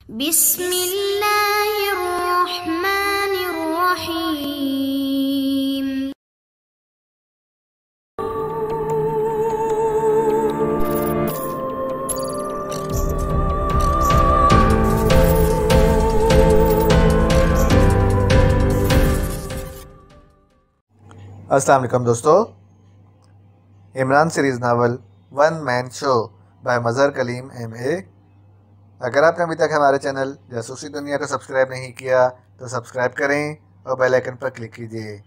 बिस्मिल्लाहिर्रहमानिर्रहीम। अस्सलाम वालेकुम दोस्तों। Imran series novel one man show by Mazhar Kaleem MA। अगर आपने अभी तक हमारे चैनल जासूसी दुनिया को सब्सक्राइब नहीं किया तो सब्सक्राइब करें और बेल आइकन पर क्लिक कीजिए।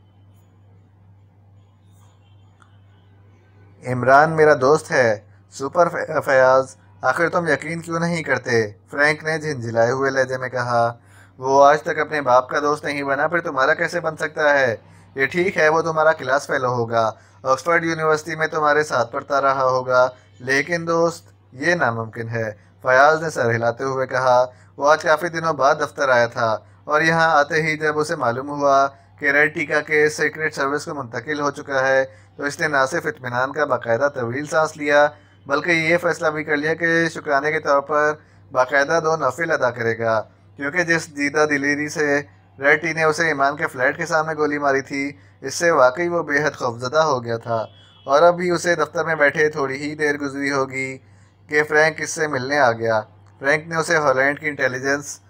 इमरान मेरा दोस्त है, सुपर फयाज, आखिर तुम यकीन क्यों नहीं करते? फ्रैंक ने झिंझिलाए हुए लहजे में कहा। वो आज तक अपने बाप का दोस्त नहीं बना, फिर तुम्हारा कैसे बन सकता है? ये ठीक है, वो तुम्हारा क्लास फेलो होगा, ऑक्सफोर्ड यूनिवर्सिटी में तुम्हारे साथ पढ़ता रहा होगा, लेकिन दोस्त ये नामुमकिन है। फयाज ने सर हिलाते हुए कहा। वो आज काफ़ी दिनों बाद दफ्तर आया था और यहाँ आते ही जब उसे मालूम हुआ कि रेड टी का केस सीक्रेट सर्विस को मुंतकिल हो चुका है तो इसने ना सिर्फ इत्मीनान का बाकायदा तवील सांस लिया, बल्कि ये फैसला भी कर लिया कि शुक्राने के तौर पर बाकायदा 2 नफिल अदा करेगा, क्योंकि जिस दीदा दिलेरी से रेड टी ने उसे ईमान के फ्लैट के सामने गोली मारी थी, इससे वाकई वो बेहद खौफजदा हो गया था। और अभी उसे दफ्तर में बैठे थोड़ी ही देर गुजरी होगी कि फ्रैंक इससे मिलने आ गया। फ्रैंक ने उसे हॉलैंड की इंटेलिजेंस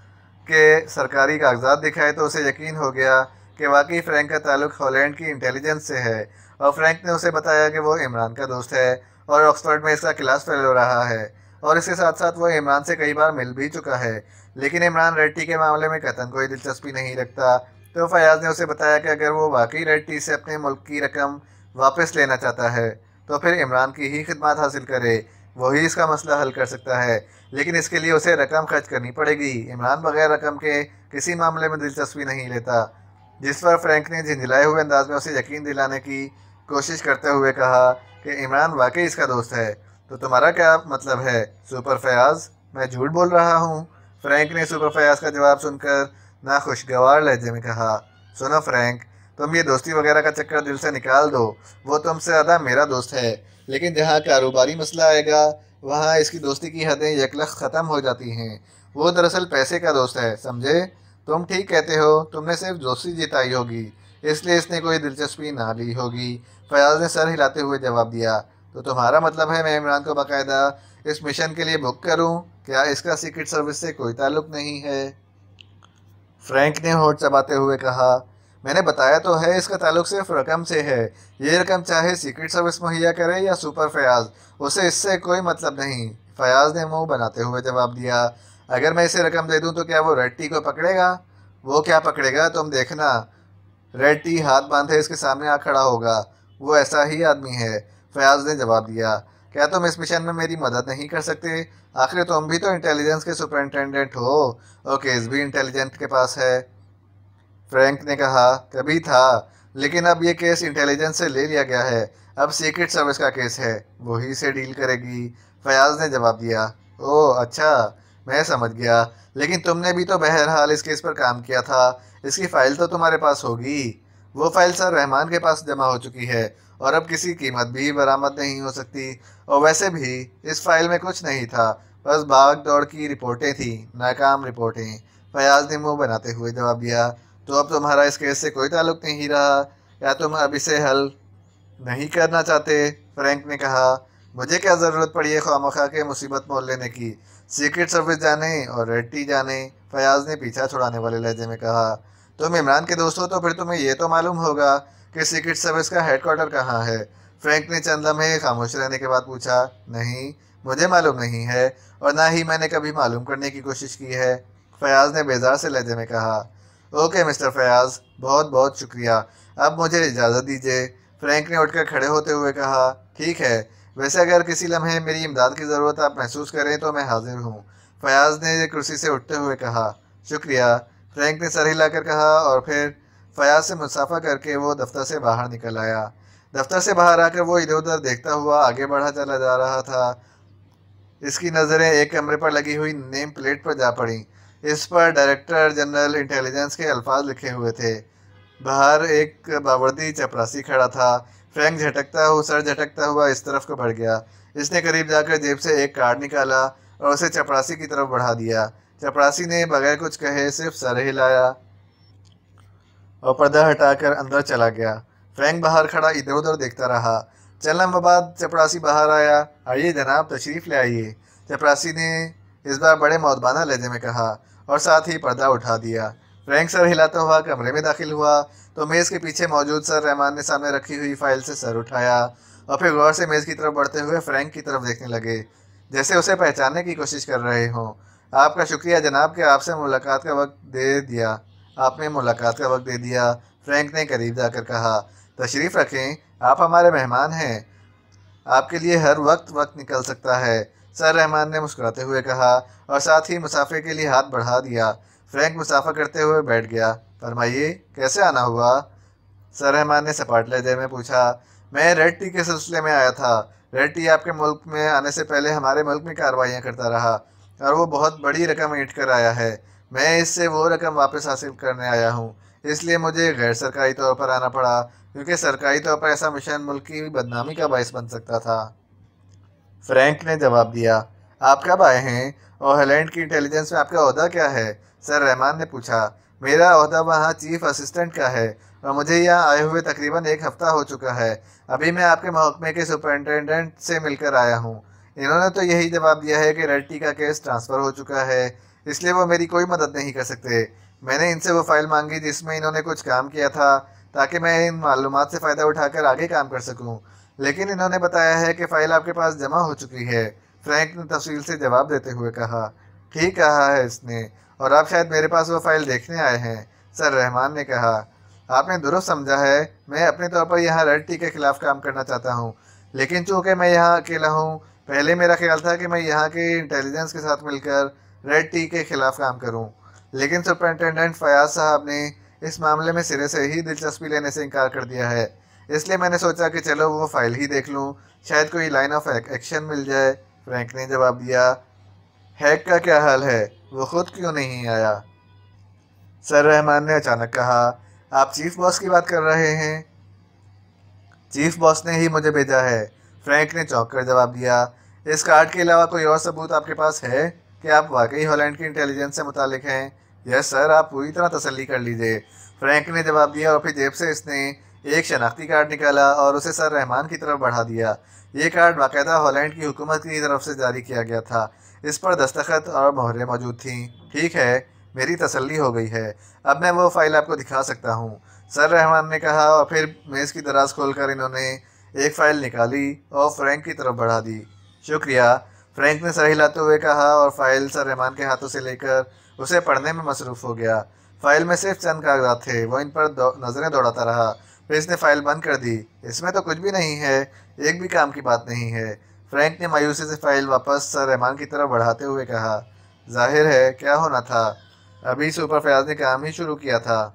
के सरकारी कागजात दिखाए तो उसे यकीन हो गया कि वाकई फ्रैंक का ताल्लुक हॉलैंड की इंटेलिजेंस से है। और फ्रैंक ने उसे बताया कि वो इमरान का दोस्त है और ऑक्सफोर्ड में इसका क्लास फेलो रहा है, और इसके साथ साथ वो इमरान से कई बार मिल भी चुका है। लेकिन इमरान रेड टी के मामले में कतई कोई दिलचस्पी नहीं रखता। तो फयाज ने उसे बताया कि अगर वो वाकई रेड टी से अपने मुल्क की रकम वापस लेना चाहता है तो फिर इमरान की ही खिदमत हासिल करे, वही इसका मसला हल कर सकता है। लेकिन इसके लिए उसे रकम खर्च करनी पड़ेगी। इमरान बगैर रकम के किसी मामले में दिलचस्पी नहीं लेता। जिस पर फ्रैंक ने झिंझिलाए हुए अंदाज में उसे यकीन दिलाने की कोशिश करते हुए कहा कि इमरान वाकई इसका दोस्त है। तो तुम्हारा क्या मतलब है सुपर फयाज? मैं झूठ बोल रहा हूँ? फ्रैंक ने सुपर फयाज का जवाब सुनकर नाखुशगवार लहजे में कहा। सुनो फ्रैंक, तुम ये दोस्ती वगैरह का चक्कर दिल से निकाल दो। वो तुमसे ज़्यादा मेरा दोस्त है, लेकिन जहाँ कारोबारी मसला आएगा वहाँ इसकी दोस्ती की हदें यकलख ख़त्म हो जाती हैं। वो दरअसल पैसे का दोस्त है, समझे? तुम ठीक कहते हो, तुमने सिर्फ दोस्ती जिताई होगी, इसलिए इसने कोई दिलचस्पी ना ली होगी। फयाज ने सर हिलाते हुए जवाब दिया। तो तुम्हारा मतलब है मैं इमरान को बाकायदा इस मिशन के लिए बुक करूं? क्या इसका सीक्रेट सर्विस से कोई ताल्लुक नहीं है? फ्रैंक ने होठ चबाते हुए कहा। मैंने बताया तो है, इसका ताल्लुक सिर्फ रकम से है। ये रकम चाहे सीक्रेट सर्विस मुहैया करे या सुपर फयाज, उसे इससे कोई मतलब नहीं। फयाज ने मुंह बनाते हुए जवाब दिया। अगर मैं इसे रकम दे दूं तो क्या वो रेड टी को पकड़ेगा? वो क्या पकड़ेगा, तुम देखना। रेड टी हाथ बांधे इसके सामने आ खड़ा होगा। वो ऐसा ही आदमी है, फयाज ने जवाब दिया। क्या तुम इस मिशन में मेरी मदद नहीं कर सकते? आखिर तुम भी तो इंटेलिजेंस के सुपरिटेंडेंट हो और केस भी इंटेलिजेंट के पास है। फ्रैंक ने कहा। कभी था, लेकिन अब ये केस इंटेलिजेंस से ले लिया गया है। अब सीक्रेट सर्विस का केस है, वही से डील करेगी। फयाज ने जवाब दिया। ओह अच्छा, मैं समझ गया। लेकिन तुमने भी तो बहरहाल इस केस पर काम किया था, इसकी फ़ाइल तो तुम्हारे पास होगी। वो फाइल सर रहमान के पास जमा हो चुकी है और अब किसी कीमत भी बरामद नहीं हो सकती। और वैसे भी इस फाइल में कुछ नहीं था, बस भाग दौड़ की रिपोर्टें थी, नाकाम रिपोर्टें। फयाज ने मुंह बनाते हुए जवाब दिया। तो अब तुम्हारा इस केस से कोई ताल्लुक नहीं रहा, या तुम अब इसे हल नहीं करना चाहते? फ्रैंक ने कहा। मुझे क्या ज़रूरत पड़ी है खामखा के मुसीबत मोल लेने की? सीक्रेट सर्विस जाने और रेड टी जाने, फयाज ने पीछा छुड़ाने वाले लहजे में कहा। तुम इमरान के दोस्त हो तो फिर तुम्हें यह तो मालूम होगा कि सीक्रेट सर्विस का हेडक्वार्टर कहाँ है? फ्रैंक ने चंद लम्हे खामोश रहने के बाद पूछा। नहीं, मुझे मालूम नहीं है और ना ही मैंने कभी मालूम करने की कोशिश की है, फयाज ने बेजार से लहजे में कहा। ओके मिस्टर फयाज, बहुत बहुत शुक्रिया। अब मुझे इजाज़त दीजिए, फ्रैंक ने उठकर खड़े होते हुए कहा। ठीक है, वैसे अगर किसी लम्हे मेरी इमदाद की ज़रूरत आप महसूस करें तो मैं हाजिर हूँ, फयाज ने कुर्सी से उठते हुए कहा। शुक्रिया, फ्रैंक ने सर हिलाकर कहा और फिर फयाज से मुसाफा करके वो दफ्तर से बाहर निकल आया। दफ्तर से बाहर आकर वो इधर उधर देखता हुआ आगे बढ़ा चला जा रहा था। इसकी नज़रें एक कमरे पर लगी हुई नेम प्लेट पर जा पड़ी। इस पर डायरेक्टर जनरल इंटेलिजेंस के अल्फाज लिखे हुए थे। बाहर एक बावर्दी चपरासी खड़ा था। फ्रैंक सर झटकता हुआ इस तरफ को बढ़ गया। इसने करीब जाकर जेब से एक कार्ड निकाला और उसे चपरासी की तरफ बढ़ा दिया। चपरासी ने बगैर कुछ कहे सिर्फ सर हिलाया और पर्दा हटाकर अंदर चला गया। फ्रैंक बाहर खड़ा इधर उधर देखता रहा। चंद लम्बे बाद चपरासी बाहर आया। आइए जनाब, तशरीफ ले आइए, चपरासी ने इस बार बड़े मौदबाना लहजे में कहा और साथ ही पर्दा उठा दिया। फ्रैंक सर हिलाता हुआ कमरे में दाखिल हुआ तो मेज़ के पीछे मौजूद सर रहमान ने सामने रखी हुई फाइल से सर उठाया और फिर गौर से मेज़ की तरफ बढ़ते हुए फ्रैंक की तरफ देखने लगे, जैसे उसे पहचानने की कोशिश कर रहे हों। आपका शुक्रिया जनाब कि आपने मुलाकात का वक्त दे दिया, फ्रैंक ने करीब जाकर कहा। तशरीफ़ रखें, आप हमारे मेहमान हैं, आपके लिए हर वक्त निकल सकता है, सर रहमान ने मुस्कुराते हुए कहा और साथ ही मुसाफिर के लिए हाथ बढ़ा दिया। फ्रैंक मुसाफा करते हुए बैठ गया। फरमाइए, कैसे आना हुआ? सर रहमान ने सपाट लहजे में पूछा। मैं रेड टी के सिलसिले में आया था। रेड टी आपके मुल्क में आने से पहले हमारे मुल्क में कार्रवाइयाँ करता रहा और वो बहुत बड़ी रकम ईंट कर आया है। मैं इससे वो रकम वापस हासिल करने आया हूँ, इसलिए मुझे गैर सरकारी तौर पर आना पड़ा, क्योंकि सरकारी तौर पर ऐसा मिशन मुल्क की बदनामी का बायस बन सकता था। फ्रैंक ने जवाब दिया। आप कब आए हैं और हॉलैंड की इंटेलिजेंस में आपका ओहदा क्या है? सर रहमान ने पूछा। मेरा ओहदा वहाँ चीफ असिस्टेंट का है और मुझे यहाँ आए हुए तकरीबन 1 हफ्ता हो चुका है। अभी मैं आपके महकमे के सुपरिटेंडेंट से मिलकर आया हूँ। इन्होंने तो यही जवाब दिया है कि रेड टी का केस ट्रांसफ़र हो चुका है, इसलिए वो मेरी कोई मदद नहीं कर सकते। मैंने इनसे वो फाइल मांगी जिसमें इन्होंने कुछ काम किया था, ताकि मैं इन मालूमात से फ़ायदा उठाकर आगे काम कर सकूँ, लेकिन इन्होंने बताया है कि फ़ाइल आपके पास जमा हो चुकी है। फ्रैंक ने तफसील से जवाब देते हुए कहा। ठीक कहा है इसने, और आप शायद मेरे पास वो फ़ाइल देखने आए हैं, सर रहमान ने कहा। आपने दुरुस्त समझा है, मैं अपने तौर पर यहाँ रेड टी के ख़िलाफ़ काम करना चाहता हूँ, लेकिन चूँकि मैं यहाँ अकेला हूँ, पहले मेरा ख्याल था कि मैं यहाँ के इंटेलिजेंस के साथ मिलकर रेड टी के ख़िलाफ़ काम करूँ, लेकिन सुपरिटेंडेंट फयाज साहब ने इस मामले में सिरे से ही दिलचस्पी लेने से इनकार कर दिया है, इसलिए मैंने सोचा कि चलो वो फाइल ही देख लूँ, शायद कोई लाइन ऑफ एक्शन मिल जाए। फ्रैंक ने जवाब दिया। हैक का क्या हाल है, वो खुद क्यों नहीं आया? सर रहमान ने अचानक कहा। आप चीफ बॉस की बात कर रहे हैं? चीफ बॉस ने ही मुझे भेजा है, फ्रैंक ने चौंक कर जवाब दिया। इस कार्ड के अलावा कोई और सबूत आपके पास है कि आप वाकई हॉलैंड की इंटेलिजेंस से मुतालिक हैं? यस सर, आप पूरी तरह तसल्ली कर लीजिए, फ्रैंक ने जवाब दिया और फिर जेब से इसने एक शनाख्ती कार्ड निकाला और उसे सर रहमान की तरफ बढ़ा दिया। ये कार्ड बाकायदा हॉलैंड की हुकूमत की तरफ से जारी किया गया था। इस पर दस्तखत और मोहरें मौजूद थीं। ठीक है, मेरी तसल्ली हो गई है, अब मैं वो फाइल आपको दिखा सकता हूँ, सर रहमान ने कहा और फिर मेज़ की दराज खोलकर इन्होंने एक फ़ाइल निकाली और फ्रैंक की तरफ बढ़ा दी। शुक्रिया, फ्रैंक ने सर हिलाते हुए कहा और फाइल सर रहमान के हाथों से लेकर उसे पढ़ने में मसरूफ़ हो गया। फाइल में सिर्फ चंद कागजात थे, वो इन पर नज़रें दौड़ाता रहा, फिर इसने फाइल बंद कर दी। इसमें तो कुछ भी नहीं है, एक भी काम की बात नहीं है, फ्रैंक ने मायूसी से फाइल वापस सर रहमान की तरफ बढ़ाते हुए कहा। जाहिर है, क्या होना था, अभी सुपर फयाज ने काम ही शुरू किया था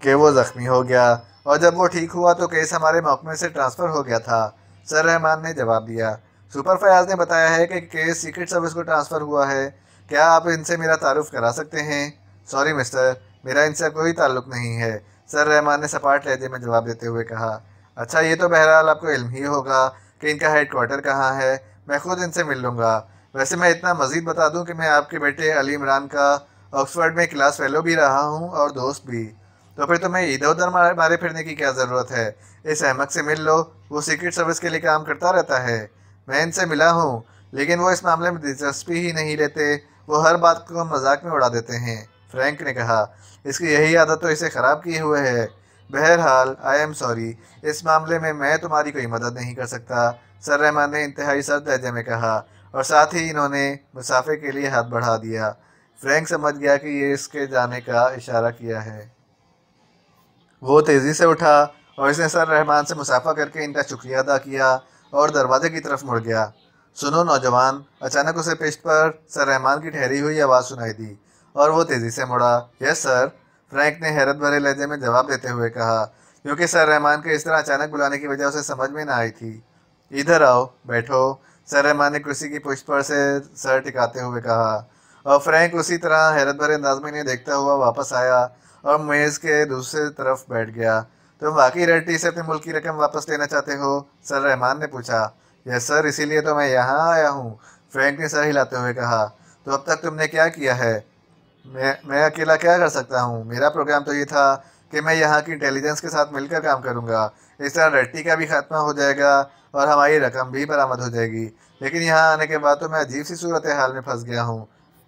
कि वो ज़ख्मी हो गया, और जब वो ठीक हुआ तो केस हमारे महकमे से ट्रांसफ़र हो गया था, सर रहमान ने जवाब दिया। सुपर फयाज ने बताया है कि केस सीक्रेट सर्विस को ट्रांसफ़र हुआ है। क्या आप इनसे मेरा तारुफ करा सकते हैं? सॉरी मिस्टर, मेरा इनसे कोई ताल्लुक़ नहीं है, सर रहमान ने सपाट लहजे में जवाब देते हुए कहा। अच्छा, ये तो बहरहाल आपको इल्म ही होगा कि इनका हेड क्वार्टर कहाँ है, मैं खुद इनसे मिल लूँगा। वैसे मैं इतना मज़ीद बता दूँ कि मैं आपके बेटे अली इमरान का ऑक्सफर्ड में क्लास फेलो भी रहा हूँ और दोस्त भी। तो फिर तुम्हें इधर उधर मारे फिरने की क्या ज़रूरत है? इस अहमक से मिल लो, वो सीक्रेट सर्विस के लिए काम करता रहता है। मैं इनसे मिला हूँ, लेकिन वो इस मामले में दिलचस्पी ही नहीं लेते, वो हर बात को मजाक में उड़ा देते हैं, फ्रैंक ने कहा। इसकी यही आदत तो इसे ख़राब किए हुए है। बहरहाल, आई एम सॉरी, इस मामले में मैं तुम्हारी कोई मदद नहीं कर सकता, सर रहमान ने इंतहाई सख्त लहजे में कहा और साथ ही इन्होंने मुसाफिर के लिए हाथ बढ़ा दिया। फ्रैंक समझ गया कि ये इसके जाने का इशारा किया है। वो तेज़ी से उठा और इसने सर रहमान से मुसाफा करके इनका शुक्रिया अदा किया और दरवाजे की तरफ मुड़ गया। सुनो नौजवान, अचानक उसे पिष्ट पर सर रहमान की ठहरी हुई आवाज़ सुनाई दी और वो तेज़ी से मुड़ा। यस सर, फ्रैंक ने हैरत भरे लहजे में जवाब देते हुए कहा, क्योंकि सर रहमान के इस तरह अचानक बुलाने की वजह उसे समझ में ना आई थी। इधर आओ, बैठो, सर रहमान ने कुर्सी की पुष्ट पर से सर टिकाते हुए कहा और फ्रैंक उसी तरह हैरत भरे अंदाज में इन्हें देखता हुआ वापस आया और मेज़ के दूसरी तरफ बैठ गया। तुम वाकई रेड टी से अपने मुल्क की रकम वापस लेना चाहते हो? सर रहमान ने पूछा। यस सर, इसीलिए तो मैं यहाँ आया हूँ, फ्रैंक ने सर हिलाते हुए कहा। तो अब तक तुमने क्या किया है? मैं अकेला क्या कर सकता हूँ? मेरा प्रोग्राम तो ये था कि मैं यहाँ की इंटेलिजेंस के साथ मिलकर काम करूँगा। इस तरह रट्टी का भी खात्मा हो जाएगा और हमारी रकम भी बरामद हो जाएगी। लेकिन यहाँ आने के बाद तो मैं अजीब सी सूरत हाल में फंस गया हूँ।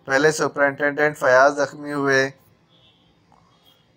पहले सुपरिटेंडेंट फयाज जख्मी हुए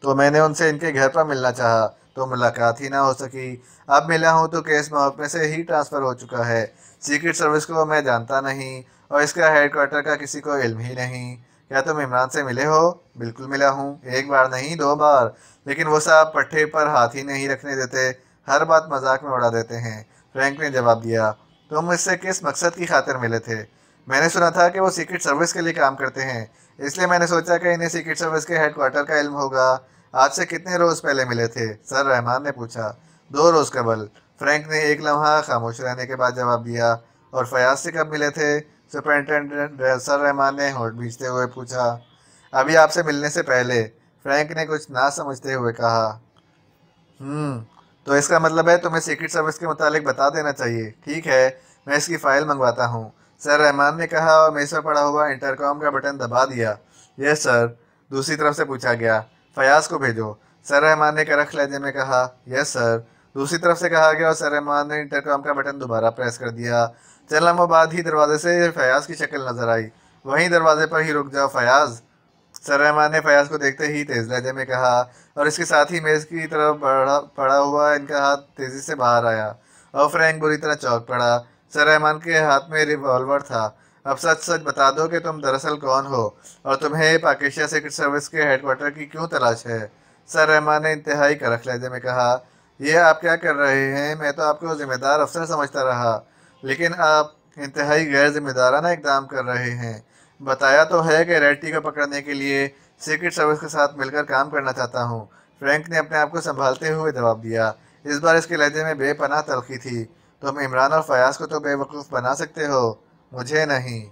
तो मैंने उनसे इनके घर पर मिलना चाहा, तो मुलाकात ही ना हो सकी। अब मिला हूँ तो केस महकमे से ही ट्रांसफ़र हो चुका है। सीक्रेट सर्विस को मैं जानता नहीं और इसका हेडक्वार्टर का किसी को इल्म ही नहीं। क्या तुम इमरान से मिले हो? बिल्कुल मिला हूँ, एक बार नहीं 2 बार। लेकिन वो साहब पट्टे पर हाथ ही नहीं रखने देते, हर बात मजाक में उड़ा देते हैं। फ्रैंक ने जवाब दिया। तुम मुझसे किस मकसद की खातिर मिले थे? मैंने सुना था कि वो सीक्रेट सर्विस के लिए काम करते हैं, इसलिए मैंने सोचा कि इन्हें सीक्रेट सर्विस के हेडक्वार्टर का इल्म होगा। आज से कितने रोज़ पहले मिले थे? सर रहमान ने पूछा। 2 रोज़ कबल, फ्रैंक ने एक लम्हा खामोश रहने के बाद जवाब दिया। और फयाज से कब मिले थे? सुपरिटेंडेंट सर रहमान ने होठ भींचते हुए पूछा। अभी आपसे मिलने से पहले, फ्रैंक ने कुछ ना समझते हुए कहा। हम्म, तो इसका मतलब है तुम्हें सीक्रेट सर्विस के मुतालिक बता देना चाहिए। ठीक है, मैं इसकी फ़ाइल मंगवाता हूँ, सर रहमान ने कहा और मेज़ पर पड़ा हुआ इंटरकॉम का बटन दबा दिया। यस सर, दूसरी तरफ से पूछा गया। फयाज को भेजो, सर रहमान ने करख लहजे में कहा। यस सर, दूसरी तरफ से कहा गया और सर रहमान ने इंटरकॉम का बटन दोबारा प्रेस कर दिया। चंद लम्हों बाद ही दरवाजे से फयाज की शक्ल नजर आई। वहीं दरवाजे पर ही रुक जाओ फयाज, सर रहमान ने फयाज को देखते ही तेज लहजे में कहा और इसके साथ ही मेज़ की तरफ पड़ा हुआ इनका हाथ तेज़ी से बाहर आया और फ्रैंक बुरी तरह चौंक पड़ा। सर रहमान के हाथ में रिवॉल्वर था। अब सच सच बता दो कि तुम दरअसल कौन हो और तुम्हें पाकिस्तान सीक्रेट सर्विस के हेडक्वार्टर की क्यों तलाश है? सर रहमान ने इंतहाई करख लहजे में कहा। यह आप क्या कर रहे हैं? मैं तो आपको जिम्मेदार अफसर समझता रहा, लेकिन आप इंतहाई गैर जिम्मेदाराना इकदाम कर रहे हैं। बताया तो है कि रेड्डी को पकड़ने के लिए सीक्रेट सर्विस के साथ मिलकर काम करना चाहता हूँ, फ्रैंक ने अपने आप को संभालते हुए जवाब दिया। इस बार इसके लहजे में बेपनाह तलखी थी। तुम इमरान और फयाज को तो बेवकूफ़ बना सकते हो, मुझे नहीं,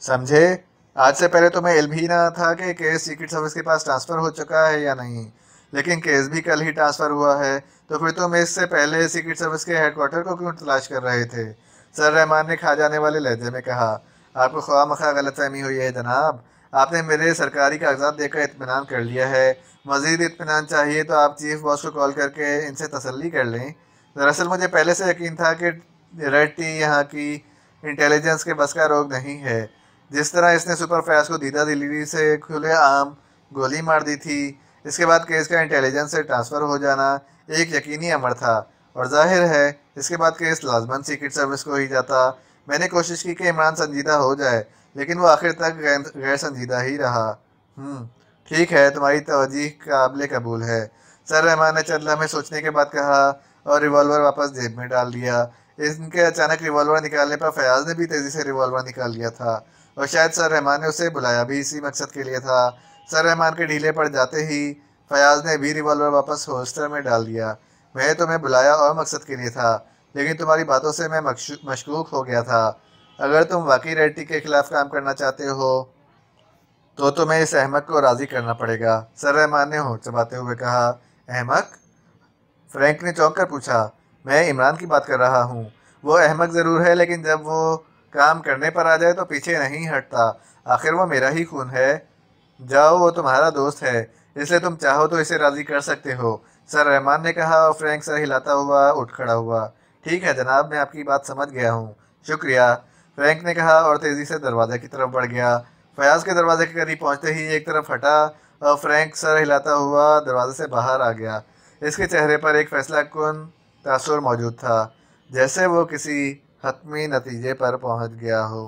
समझे? आज से पहले तुम्हें इल्म ही ना था कि केस सीक्रेट सर्विस के पास ट्रांसफ़र हो चुका है या नहीं, लेकिन केस भी कल ही ट्रांसफ़र हुआ है, तो फिर तुम इससे पहले सीक्रेट सर्विस के हेडक्वार्टर को क्यों तलाश कर रहे थे? सर रहमान ने खा जाने वाले लहजे में कहा। आपको ख्वामखा गलतफहमी हुई है जनाब, आपने मेरे सरकारी कागजात देखकर इत्मीनान कर लिया है। मज़ीद इत्मीनान चाहिए तो आप चीफ बॉस को कॉल करके इनसे तसल्ली कर लें। दरअसल मुझे पहले से यकीन था कि रेड टी यहाँ की इंटेलिजेंस के बस का रोग नहीं है। जिस तरह इसने सुपर फैज को दीदा दिली से खुलेआम गोली मार दी थी, इसके बाद केस का इंटेलिजेंस से ट्रांसफ़र हो जाना एक यकीनी अमर था और जाहिर है इसके बाद केस लाजमन सीक्रेट सर्विस को ही जाता। मैंने कोशिश की कि इमरान संजीदा हो जाए, लेकिन वो आखिर तक गैर संजीदा ही रहा। ठीक है, तुम्हारी तवज्जो काबिल कबूल है, सर रहमान ने चंद लम्हे सोचने के बाद कहा और रिवॉल्वर वापस जेब में डाल दिया। इनके अचानक रिवॉल्वर निकालने पर फयाज ने भी तेज़ी से रिवॉल्वर निकाल लिया था और शायद सर रहमान ने उसे बुलाया भी इसी मकसद के लिए था। सर रहमान के ढीले पड़ जाते ही फयाज ने भी रिवॉल्वर वापस होल्स्टर में डाल दिया। मैं तुम्हें बुलाया और मकसद के लिए था, लेकिन तुम्हारी बातों से मैं मशकूक हो गया था। अगर तुम वाकई रेड्डी के खिलाफ काम करना चाहते हो तो तुम्हें इस अहमक को राज़ी करना पड़ेगा, सर रहमान ने होंठ चबाते हुए कहा। अहमक? फ्रैंक ने चौंक कर पूछा। मैं इमरान की बात कर रहा हूँ। वो अहमक ज़रूर है, लेकिन जब वो काम करने पर आ जाए तो पीछे नहीं हटता। आखिर वो मेरा ही खून है। जाओ, वो तुम्हारा दोस्त है, इसलिए तुम चाहो तो इसे राज़ी कर सकते हो, सर रहमान ने कहा और फ्रैंक सर हिलाता हुआ उठ खड़ा हुआ। ठीक है जनाब, मैं आपकी बात समझ गया हूँ, शुक्रिया, फ्रैंक ने कहा और तेज़ी से दरवाजे की तरफ बढ़ गया। फयाज के दरवाजे के करीब पहुँचते ही एक तरफ हटा और फ्रैंक सर हिलाता हुआ दरवाजे से बाहर आ गया। इसके चेहरे पर एक फैसला कुन तासुर मौजूद था, जैसे वो किसी हतमी नतीजे पर पहुँच गया हो।